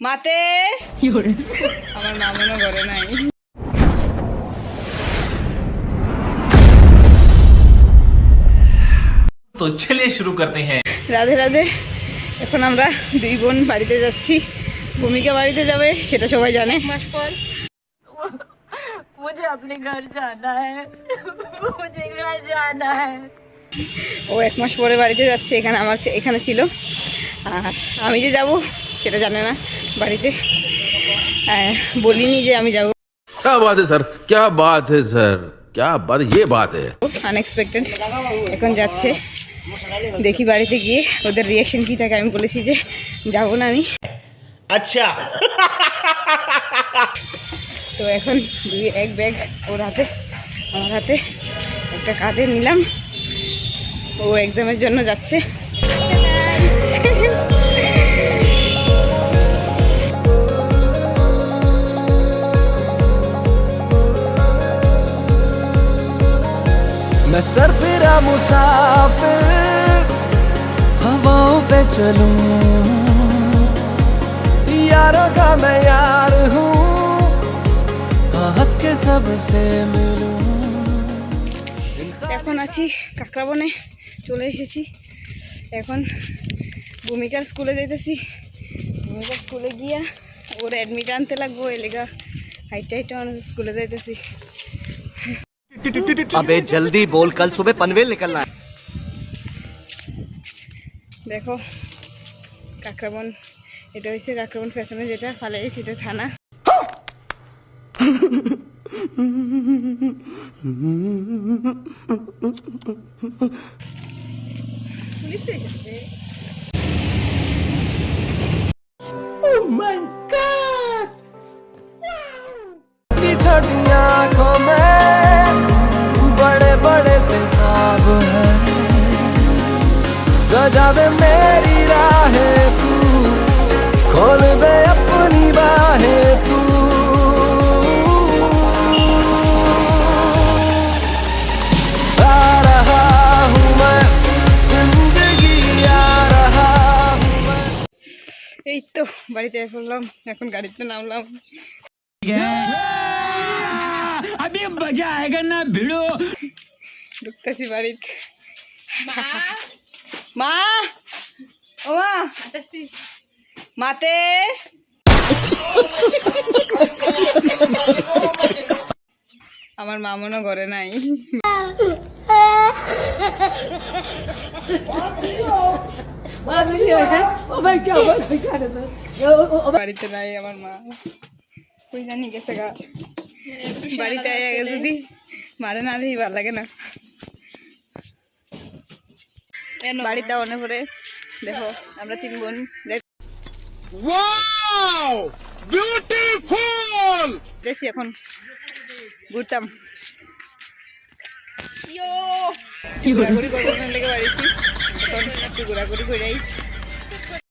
মাতে আমার মা মনে করে নাই। तो चलिए शुरू करते हैं। রাধে রাধে। এখন আমরা দুই বোন বাড়িতে যাচ্ছি। ভূমিকা বাড়িতে যাবে সেটা সবাই জানে। মাস পর मुझे अपने घर जाना है मुझे घर जाना है। ও 1 মাস পরে বাড়িতে যাচ্ছে। এখানে ছিল, আর আমি যে যাব সেটা জানে না বাড়িতে। বলিনি যে আমি যাব। क्या बात है सर, क्या बात है सर, क्या बात, ये बात है। আনএক্সপেক্টেড এখন যাচ্ছে। দেখি বাড়িতে গিয়ে ওদের রিয়াকশন কি থাকে। আমি বলেছি যে যাবো না আমি। अच्छा তো এখন এক ব্যাগ ওর হাতে, আমার হাতে, একটা কাঁধে নিলাম। ও এক্সামের জন্য যাচ্ছে। मैं सरफिरा मुसाफिर हवाओं पे चलूं, यारों का मैं यार हूँ, हंस के सबसे मिलूं। এখন আছি কাকরাবনে, চলে এসেছি। এখন ভূমিকার স্কুলে যাইতেছি। ভূমিকার স্কুলে গিয়া ওর অ্যাডমিট আনতে লাগবো। এলাকা হাইট স্কুলে যাইতেছি। अबे जल्दी बोल, कल सुबह पनवेल निकलना है। দেখো কাকরাবন, এটা হচ্ছে কাকরাবন ফ্যাশনে, যেটা ফালাই সেটা থানা। পুলিশ তো এসেছে। छोटी आंखों में बड़े बड़े से ख्वाब हैं, सजा दे मेरी राहें तू, खोल दे अपनी बाहें तू। आ रहा हूँ मैं, जिंदगी आ रहा हूँ मैं। এই তো বাড়িতে পড়লাম, এখন গাড়িতে নামলাম। अभी मजा आएगा ना भिड़ो। ঢুকতেছি বাড়িতে। মা, ও মা, মাতে আমার মা মনে করে নাই। বাড়িতে নাই আমার মা, কই জানি গেছে গা। বাড়িতে আগে যদি মারে না দেখি ভালো লাগে না। বাড়িতে অনেক পরে দেখো আমরা 3 বোন দেখছি। এখন ঘুরতাম, ঘোরাঘুরি করতে লেগে বাড়িছি। এখন একটু ঘোরাঘুরি করে যাই।